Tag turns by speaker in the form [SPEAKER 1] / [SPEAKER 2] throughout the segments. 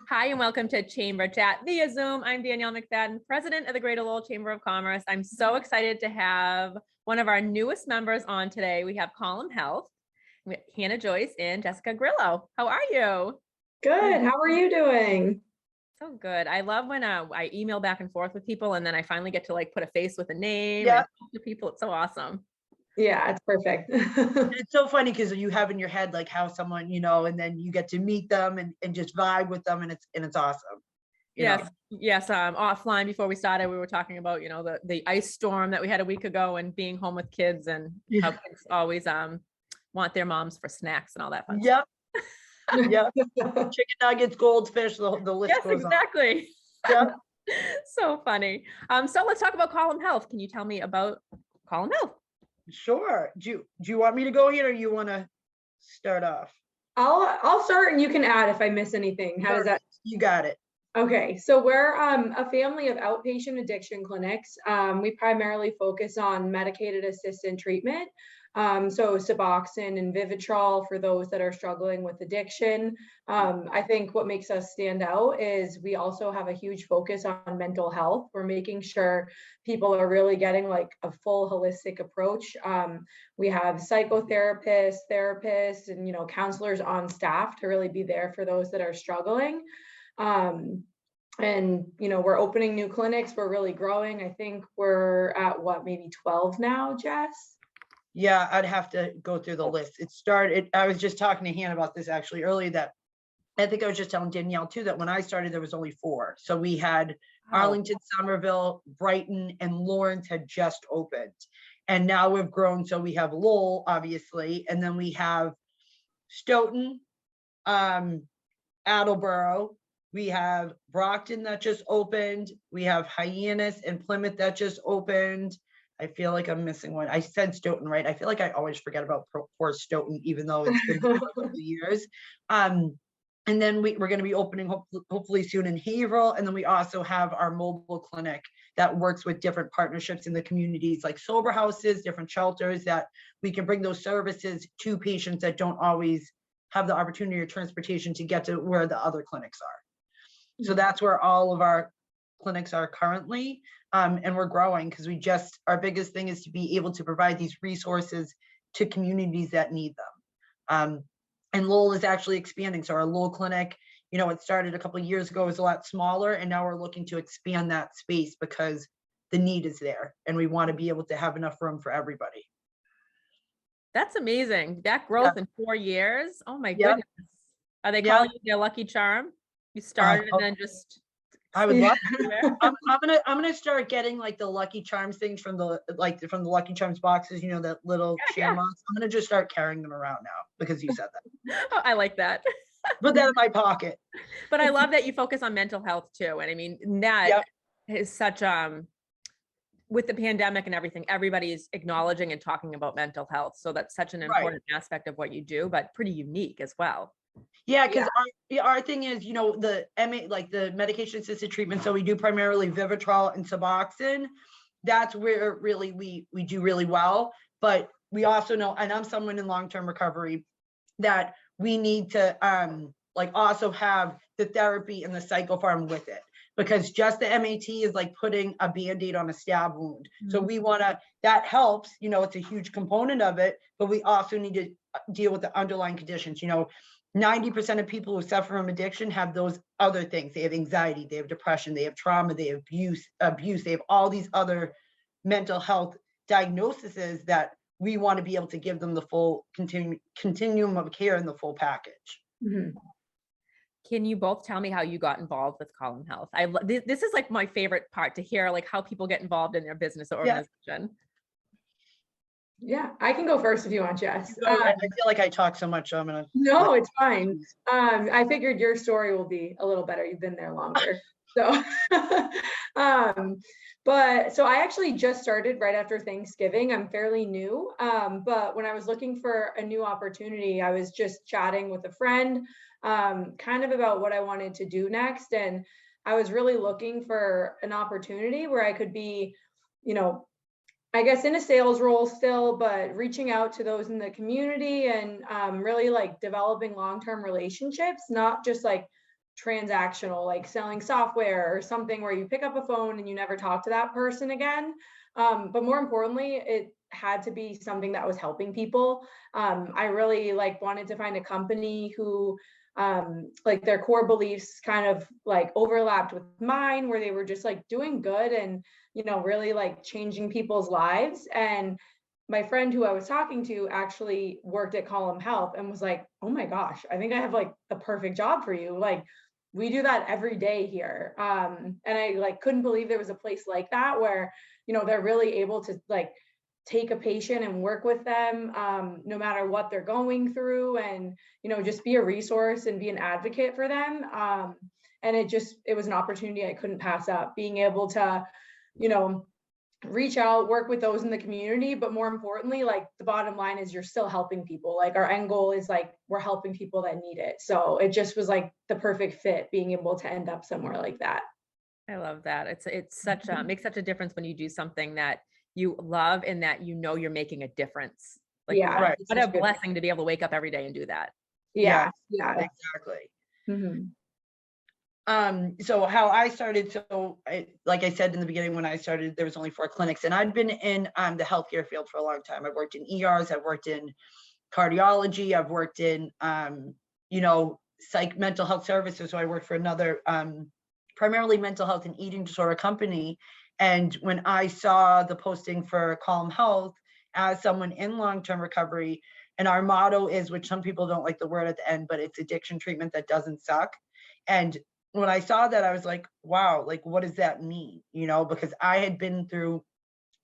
[SPEAKER 1] Hi, and welcome to Chamber Chat via Zoom. I'm Danielle McFadden, president of the Grillo Chamber of Commerce. I'm so excited to have one of our newest members on today. We have Column Health, Hannah Joyce and Jessica Grillo. How are you?
[SPEAKER 2] Good. How are you doing?
[SPEAKER 1] So good. I love when I email back and forth with people, and then I finally get to like put a face with a name and talk to people. It's so awesome.
[SPEAKER 2] Yeah, it's perfect.
[SPEAKER 3] It's so funny because you have in your head like how someone, and then you get to meet them and just vibe with them, and it's awesome.
[SPEAKER 1] Yes. Offline before we started, we were talking about, the ice storm that we had a week ago and being home with kids and how kids always want their moms for snacks and all that fun stuff.
[SPEAKER 3] Yep. Chicken nuggets, goldfish, the list
[SPEAKER 1] Yes,
[SPEAKER 3] goes
[SPEAKER 1] exactly.
[SPEAKER 3] on. Yep.
[SPEAKER 1] So funny. So let's talk about Column Health. Can you tell me about Column Health?
[SPEAKER 3] Sure. Do you want me to go here, or you want to start off?
[SPEAKER 2] I'll start and you can add if I miss anything. How does that?
[SPEAKER 3] You got it.
[SPEAKER 2] Okay, so we're a family of outpatient addiction clinics. We primarily focus on medicated assisted treatment. So Suboxone and Vivitrol for those that are struggling with addiction. I think what makes us stand out is we also have a huge focus on mental health. We're making sure people are really getting like a full holistic approach. We have psychotherapists, therapists, and counselors on staff to really be there for those that are struggling. And we're opening new clinics. We're really growing. I think we're at maybe 12 now, Jess?
[SPEAKER 3] Yeah, I'd have to go through the list. I was just talking to Hannah about this actually earlier, that I think I was just telling Danielle too, that when I started, there was only 4. So we had Arlington, Somerville, Brighton, and Lawrence had just opened. And now we've grown. So we have Lowell, obviously, and then we have Stoughton, Attleboro, we have Brockton that just opened, we have Hyannis and Plymouth that just opened. I feel like I'm missing one. I said Stoughton, right? I feel like I always forget about poor Stoughton, even though it's been a couple of years. And then we're going to be opening hopefully soon in Haverhill. And then we also have our mobile clinic that works with different partnerships in the communities, like sober houses, different shelters, that we can bring those services to patients that don't always have the opportunity or transportation to get to where the other clinics are. So that's where all of our clinics are currently. And we're growing because our biggest thing is to be able to provide these resources to communities that need them. And Lowell is actually expanding. So our Lowell clinic, it started a couple of years ago, it was a lot smaller, and now we're looking to expand that space because the need is there and we want to be able to have enough room for everybody.
[SPEAKER 1] That's amazing. That growth in 4 years. Oh my goodness. Are they calling you their lucky charm? You started and then just
[SPEAKER 3] I would love to. I'm gonna start getting like the Lucky Charms things from the Lucky Charms boxes, that little shamrocks. I'm gonna just start carrying them around now because you said that.
[SPEAKER 1] Oh, I like that.
[SPEAKER 3] Put that in my pocket.
[SPEAKER 1] But I love that you focus on mental health too. And I mean, that is such with the pandemic and everything, everybody's acknowledging and talking about mental health. So that's such an important aspect of what you do, but pretty unique as well.
[SPEAKER 3] Yeah, because our thing is, the the medication assisted treatment. So we do primarily Vivitrol and Suboxone. That's where really we do really well. But we also know, and I'm someone in long-term recovery, that we need to also have the therapy and the psychopharm with it, because just the MAT is like putting a Band-Aid on a stab wound. Mm-hmm. So that helps, it's a huge component of it, but we also need to deal with the underlying conditions. 90% of people who suffer from addiction have those other things. They have anxiety, they have depression, they have trauma, they have abuse, they have all these other mental health diagnoses that we want to be able to give them the full continuum of care and the full package.
[SPEAKER 2] Mm-hmm.
[SPEAKER 1] Can you both tell me how you got involved with Column Health? This is like my favorite part, to hear like how people get involved in their business or organization.
[SPEAKER 2] Yeah, I can go first if you want, Jess.
[SPEAKER 3] I feel like I talk so much, so I'm gonna.
[SPEAKER 2] No, it's fine. I figured your story will be a little better. You've been there longer. So, so I actually just started right after Thanksgiving. I'm fairly new, but when I was looking for a new opportunity, I was just chatting with a friend, kind of about what I wanted to do next. And I was really looking for an opportunity where I could be, I guess in a sales role still, but reaching out to those in the community and really like developing long-term relationships, not just like transactional, like selling software or something where you pick up a phone and you never talk to that person again. But more importantly, it had to be something that was helping people. I really like wanted to find a company who like their core beliefs kind of like overlapped with mine, where they were just like doing good and, you know, really like changing people's lives. And my friend who I was talking to actually worked at Column Health and was like, oh my gosh, I think I have like the perfect job for you. Like, we do that every day here. And I like couldn't believe there was a place like that where, you know, they're really able to like take a patient and work with them, no matter what they're going through, and, you know, just be a resource and be an advocate for them. And it was an opportunity I couldn't pass up, being able to, you know, reach out, work with those in the community, but more importantly, like the bottom line is you're still helping people. Like our end goal is like we're helping people that need it. So it just was like the perfect fit, being able to end up somewhere like that.
[SPEAKER 1] I love that. It's such a makes such a difference when you do something that you love and that you know you're making a difference. Like,
[SPEAKER 2] Yeah.
[SPEAKER 3] Right.
[SPEAKER 1] what a blessing to be able to wake up every day and do that.
[SPEAKER 2] Yeah.
[SPEAKER 3] Yes,
[SPEAKER 2] Yeah.
[SPEAKER 3] exactly.
[SPEAKER 2] Mhm.
[SPEAKER 3] So how I started, like I said in the beginning, when I started, there was only 4 clinics, and I'd been in the healthcare field for a long time. I've worked in ERs, I've worked in cardiology, I've worked in, you know, mental health services. So I worked for another, primarily mental health and eating disorder company. And when I saw the posting for Calm Health as someone in long-term recovery, and our motto is, which some people don't like the word at the end, but it's addiction treatment that doesn't suck. And when I saw that, I was like, wow, like, what does that mean? You know, because I had been through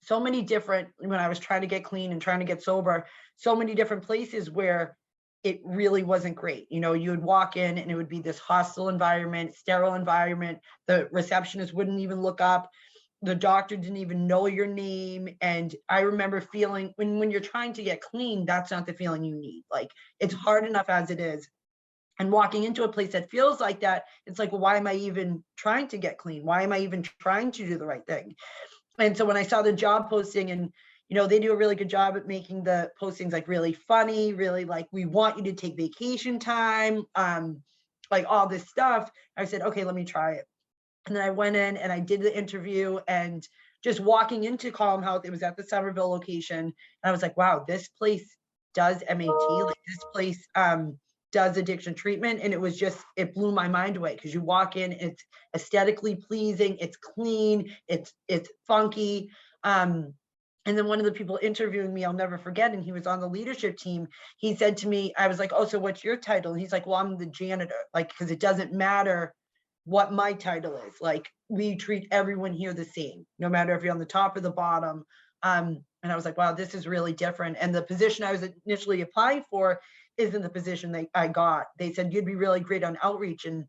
[SPEAKER 3] so many different, when I was trying to get clean and trying to get sober, so many different places where it really wasn't great. You know, you would walk in and it would be this hostile environment, sterile environment. The receptionist wouldn't even look up. The doctor didn't even know your name. And I remember feeling when you're trying to get clean, that's not the feeling you need. Like, it's hard enough as it is. And walking into a place that feels like that, it's like, well, why am I even trying to get clean? Why am I even trying to do the right thing? And so when I saw the job posting, and, you know, they do a really good job at making the postings like really funny, really like, we want you to take vacation time, like all this stuff. I said, okay, let me try it. And then I went in and I did the interview, and just walking into Calm Health, it was at the Somerville location. And I was like, wow, this place does MAT, like this place does addiction treatment. And it was just, it blew my mind away, because you walk in, it's aesthetically pleasing, it's clean, it's funky. And then one of the people interviewing me, I'll never forget, and he was on the leadership team. He said to me, I was like, oh, so what's your title? And he's like, well, I'm the janitor, like, because it doesn't matter what my title is. Like, we treat everyone here the same, no matter if you're on the top or the bottom. And I was like, wow, this is really different. And the position I was initially applying for isn't the position I got. They said, you'd be really great on outreach. And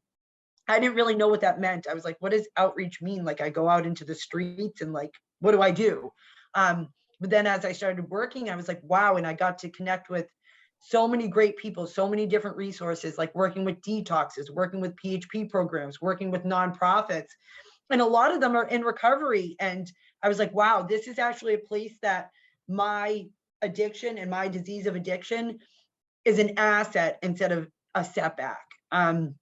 [SPEAKER 3] I didn't really know what that meant. I was like, what does outreach mean? Like, I go out into the streets and like, what do I do? But then as I started working, I was like, wow. And I got to connect with so many great people, so many different resources, like working with detoxes, working with PHP programs, working with nonprofits. And a lot of them are in recovery. And I was like, wow, this is actually a place that my addiction and my disease of addiction is an asset instead of a setback. And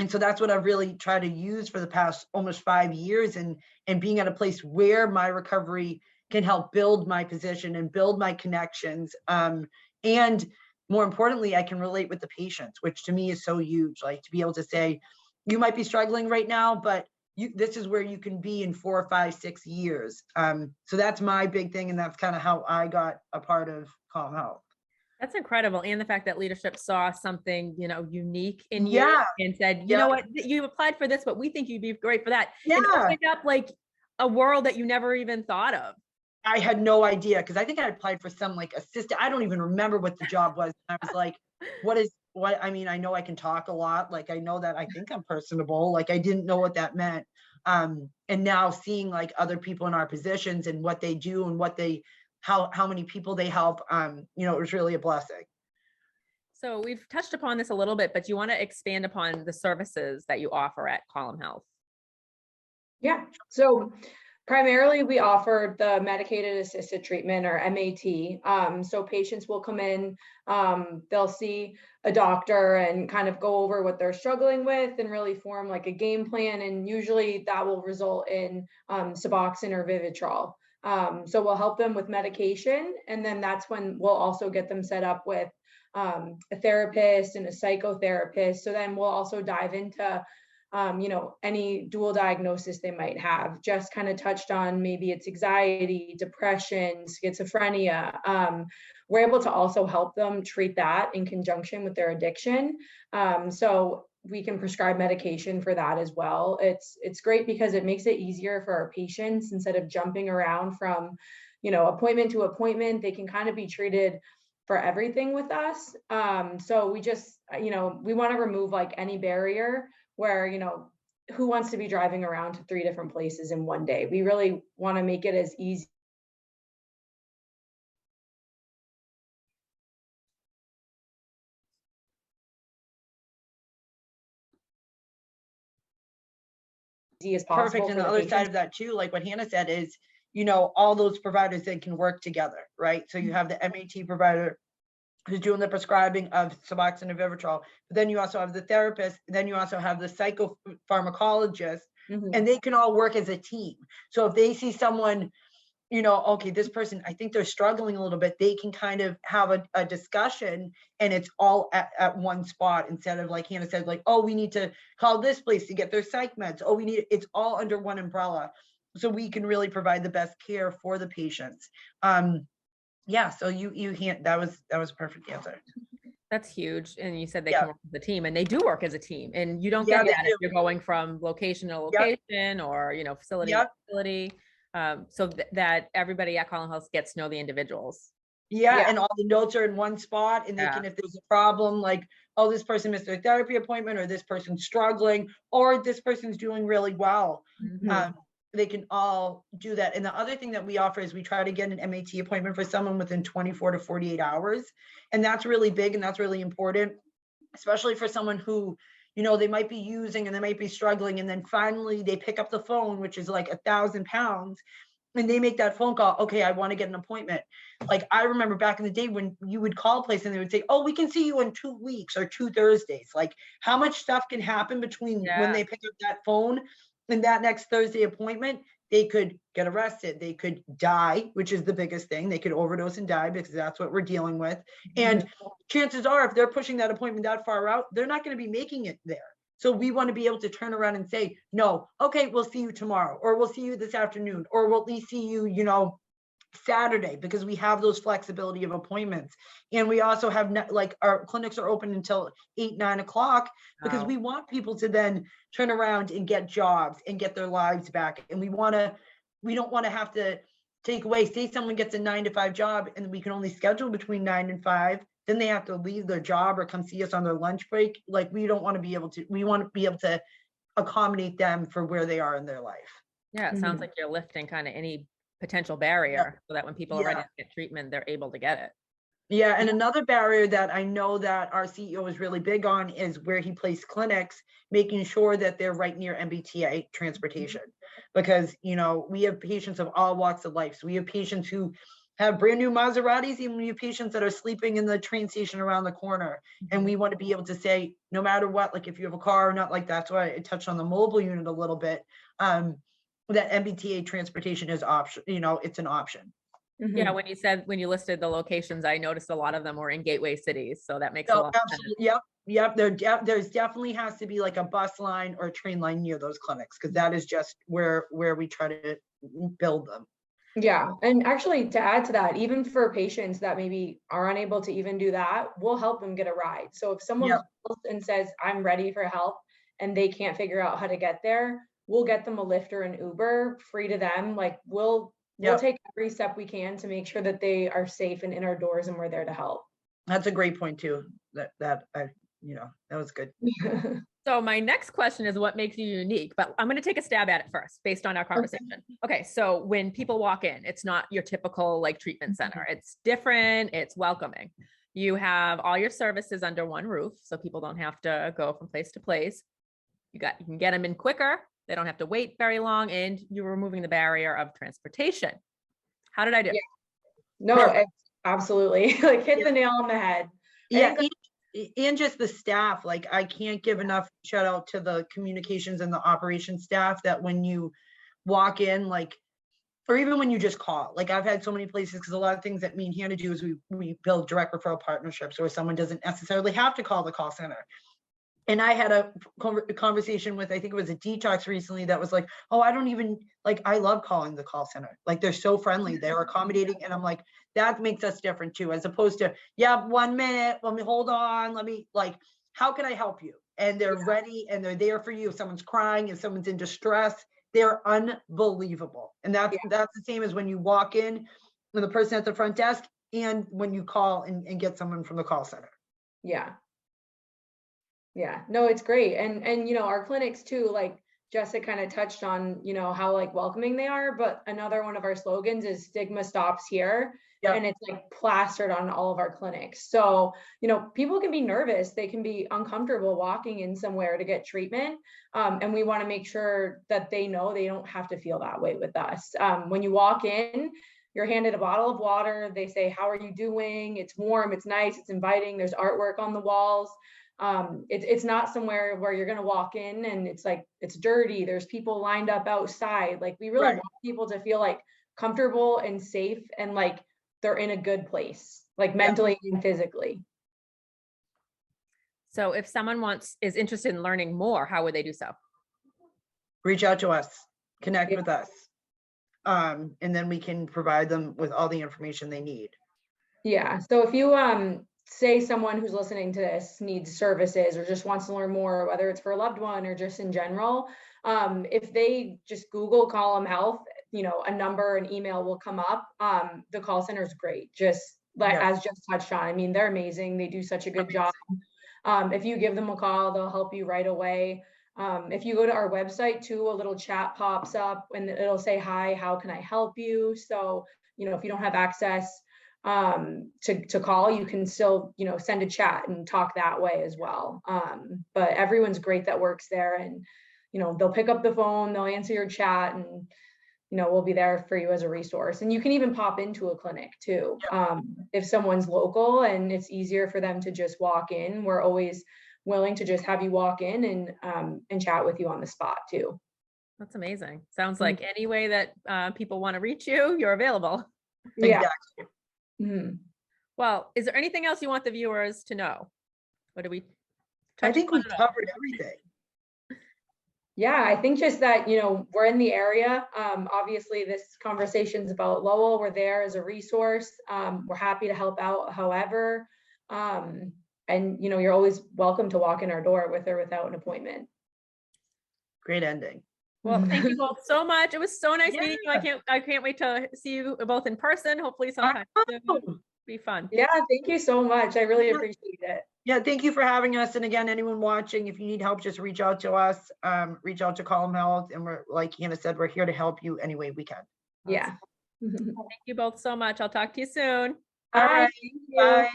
[SPEAKER 3] so that's what I've really tried to use for the past almost 5 years, and being at a place where my recovery can help build my position and build my connections. And more importantly, I can relate with the patients, which to me is so huge. Like, to be able to say, you might be struggling right now, but this is where you can be in 4, 5, 6 years. So that's my big thing. And that's kind of how I got a part of Calm Health.
[SPEAKER 1] That's incredible. And the fact that leadership saw something, you know, unique in you
[SPEAKER 3] Yeah.
[SPEAKER 1] and said, you know what, you applied for this, but we think you'd be great for that. And
[SPEAKER 3] Yeah.
[SPEAKER 1] opened up like a world that you never even thought of.
[SPEAKER 3] I had no idea, because I think I applied for some like assistant. I don't even remember what the job was. I was like, what? I mean, I know I can talk a lot. Like, I know that I think I'm personable. Like, I didn't know what that meant. And now seeing like other people in our positions and what they do and how many people they help, you know, it was really a blessing.
[SPEAKER 1] So we've touched upon this a little bit, but you want to expand upon the services that you offer at Column Health.
[SPEAKER 2] Yeah. So Primarily, we offer the medicated assisted treatment, or MAT. So patients will come in, they'll see a doctor and kind of go over what they're struggling with and really form like a game plan. And usually that will result in Suboxone or Vivitrol. So we'll help them with medication. And then that's when we'll also get them set up with a therapist and a psychotherapist. So then we'll also dive into any dual diagnosis they might have. Just kind of touched on maybe it's anxiety, depression, schizophrenia. We're able to also help them treat that in conjunction with their addiction. So we can prescribe medication for that as well. It's great because it makes it easier for our patients. Instead of jumping around from, appointment to appointment, they can kind of be treated for everything with us. So we just, we want to remove like any barrier where, who wants to be driving around to 3 different places in one day? We really want to make it as easy as possible.
[SPEAKER 3] Perfect. And
[SPEAKER 2] for
[SPEAKER 3] the other
[SPEAKER 2] patients.
[SPEAKER 3] side of that too, like what Hannah said is, all those providers that can work together, right? So you have the MAT provider who's doing the prescribing of Suboxone and Vivitrol, but then you also have the therapist, and then you also have the psychopharmacologist, and they can all work as a team. So if they see someone, okay, this person, I think they're struggling a little bit, they can kind of have a discussion, and it's all at one spot, instead of, like Hannah said, like, oh, we need to call this place to get their psych meds. Oh, it's all under one umbrella. So we can really provide the best care for the patients. Yeah, so that was a perfect answer.
[SPEAKER 1] That's huge. And you said they
[SPEAKER 3] Yeah.
[SPEAKER 1] can work as a team, and they do work as a team. And you don't
[SPEAKER 3] Yeah,
[SPEAKER 1] get
[SPEAKER 3] they
[SPEAKER 1] that
[SPEAKER 3] do.
[SPEAKER 1] if you're going from location to location or, facility to facility. So that everybody at Collin House gets to know the individuals.
[SPEAKER 3] Yeah, and all the notes are in one spot, and they
[SPEAKER 1] Yeah.
[SPEAKER 3] can, if there's a problem, like, oh, this person missed their therapy appointment, or this person's struggling, or this person's doing really well. They can all do that. And the other thing that we offer is we try to get an MAT appointment for someone within 24 to 48 hours. And that's really big, and that's really important, especially for someone who, they might be using and they might be struggling. And then finally they pick up the phone, which is like 1,000 pounds, and they make that phone call. Okay, I want to get an appointment. Like, I remember back in the day when you would call a place and they would say, oh, we can see you in 2 weeks or 2 Thursdays. Like, how much stuff can happen between when they pick up that phone and that next Thursday appointment? They could get arrested. They could die, which is the biggest thing. They could overdose and die, because that's what we're dealing with. And chances are, if they're pushing that appointment that far out, they're not going to be making it there. So we want to be able to turn around and say, no, okay, we'll see you tomorrow, or we'll see you this afternoon, or we'll at least see you, Saturday, because we have those flexibility of appointments. And we also have like our clinics are open until 8, 9 o'clock, because we want people to then turn around and get jobs and get their lives back. And we don't want to have to take away, say someone gets a 9 to 5 job and we can only schedule between 9 and 5, then they have to leave their job or come see us on their lunch break. Like, we don't want to be able to, we want to be able to accommodate them for where they are in their life.
[SPEAKER 1] Yeah, it sounds like you're lifting kind of any potential barrier so that when people are ready to get treatment, they're able to get it.
[SPEAKER 3] Yeah, and another barrier that I know that our CEO is really big on is where he placed clinics, making sure that they're right near MBTA transportation. Because, we have patients of all walks of life. So we have patients who have brand new Maseratis, even we have patients that are sleeping in the train station around the corner. And we want to be able to say, no matter what, like if you have a car or not, like that's why I touched on the mobile unit a little bit, that MBTA transportation is option, it's an option.
[SPEAKER 1] Yeah, when you listed the locations, I noticed a lot of them were in gateway cities. So that makes a lot of sense.
[SPEAKER 3] Yep. There's definitely has to be like a bus line or a train line near those clinics, because that is just where we try to build them.
[SPEAKER 2] Yeah. And actually, to add to that, even for patients that maybe are unable to even do that, we'll help them get a ride. So if someone calls and says, I'm ready for help, and they can't figure out how to get there, we'll get them a Lyft or an Uber free to them. Like, we'll take every step we can to make sure that they are safe and in our doors, and we're there to help.
[SPEAKER 3] That's a great point too. That was good.
[SPEAKER 1] So my next question is, what makes you unique? But I'm going to take a stab at it first based on our conversation. Okay. So when people walk in, it's not your typical like treatment center. It's different. It's welcoming. You have all your services under one roof, so people don't have to go from place to place. You can get them in quicker. They don't have to wait very long, and you're removing the barrier of transportation. How did I do?
[SPEAKER 2] Yeah. No,
[SPEAKER 3] Perfect.
[SPEAKER 2] absolutely. Like hit the nail on the head. I
[SPEAKER 3] Yeah,
[SPEAKER 2] think
[SPEAKER 3] and just the staff, like I can't give enough shout out to the communications and the operations staff that when you walk in, like, or even when you just call, like I've had so many places, because a lot of things that me and Hannah do is we build direct referral partnerships where someone doesn't necessarily have to call the call center. And I had a conversation with, I think it was a detox recently, that was like, oh, I don't even, like, I love calling the call center. Like, they're so friendly, they're accommodating. And I'm like, that makes us different too, as opposed to, yeah, 1 minute, let me hold on, let me, like, how can I help you? And they're ready and they're there for you. If someone's crying, if someone's in distress, they're unbelievable. And that's the same as when you walk in with the person at the front desk and when you call and get someone from the call center.
[SPEAKER 2] Yeah. Yeah, no, it's great. And our clinics too, like Jessica kind of touched on, how like welcoming they are, but another one of our slogans is stigma stops here.
[SPEAKER 3] Yep.
[SPEAKER 2] And it's like plastered on all of our clinics. So, people can be nervous, they can be uncomfortable walking in somewhere to get treatment. And we want to make sure that they know they don't have to feel that way with us. When you walk in, you're handed a bottle of water. They say, how are you doing? It's warm, it's nice, it's inviting. There's artwork on the walls. It's not somewhere where you're going to walk in and it's like, it's dirty. There's people lined up outside. Like we really
[SPEAKER 3] Right.
[SPEAKER 2] want people to feel like comfortable and safe and like they're in a good place, like mentally and physically.
[SPEAKER 1] So if someone is interested in learning more, how would they do so?
[SPEAKER 3] Reach out to us, connect with us. And then we can provide them with all the information they need.
[SPEAKER 2] Yeah. So if you say someone who's listening to this needs services or just wants to learn more, whether it's for a loved one or just in general, if they just Google Column Health, a number, an email will come up. The call center is great. Just like as just touched on, I mean, they're amazing. They do such a good job. If you give them a call, they'll help you right away. If you go to our website too, a little chat pops up and it'll say, hi, how can I help you? So, if you don't have access to call, you can still, send a chat and talk that way as well. But everyone's great that works there and, they'll pick up the phone, they'll answer your chat and, we'll be there for you as a resource. And you can even pop into a clinic too. If someone's local and it's easier for them to just walk in, we're always willing to just have you walk in and chat with you on the spot too.
[SPEAKER 1] That's amazing. Sounds like any way that people want to reach you, you're available.
[SPEAKER 2] Yeah.
[SPEAKER 3] Exactly.
[SPEAKER 2] Mm-hmm.
[SPEAKER 1] Well, is there anything else you want the viewers to know? What do we?
[SPEAKER 3] I think we've covered everything.
[SPEAKER 2] Yeah, I think just that, we're in the area. Obviously, this conversation's about Lowell. We're there as a resource. We're happy to help out however. And, you're always welcome to walk in our door with or without an appointment.
[SPEAKER 3] Great ending.
[SPEAKER 1] Well, thank you both so much. It was so nice meeting you. I can't wait to see you both in person. Hopefully sometime soon. It'll be fun.
[SPEAKER 2] Yeah, thank you so much. I really appreciate it.
[SPEAKER 3] Yeah, thank you for having us. And again, anyone watching, if you need help, just reach out to us, reach out to Column Health. And we're, like Hannah said, we're here to help you any way we can.
[SPEAKER 2] Yeah.
[SPEAKER 1] Thank you both so much. I'll talk to you soon.
[SPEAKER 3] All right. Bye.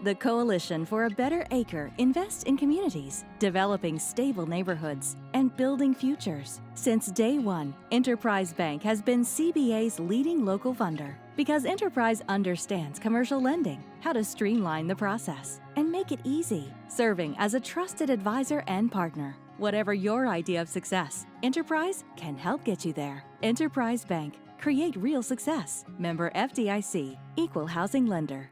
[SPEAKER 4] The Coalition for a Better Acre invests in communities, developing stable neighborhoods, and building futures. Since day one, Enterprise Bank has been CBA's leading local funder because Enterprise understands commercial lending, how to streamline the process, and make it easy, serving as a trusted advisor and partner. Whatever your idea of success, Enterprise can help get you there. Enterprise Bank. Create real success. Member FDIC. Equal housing lender.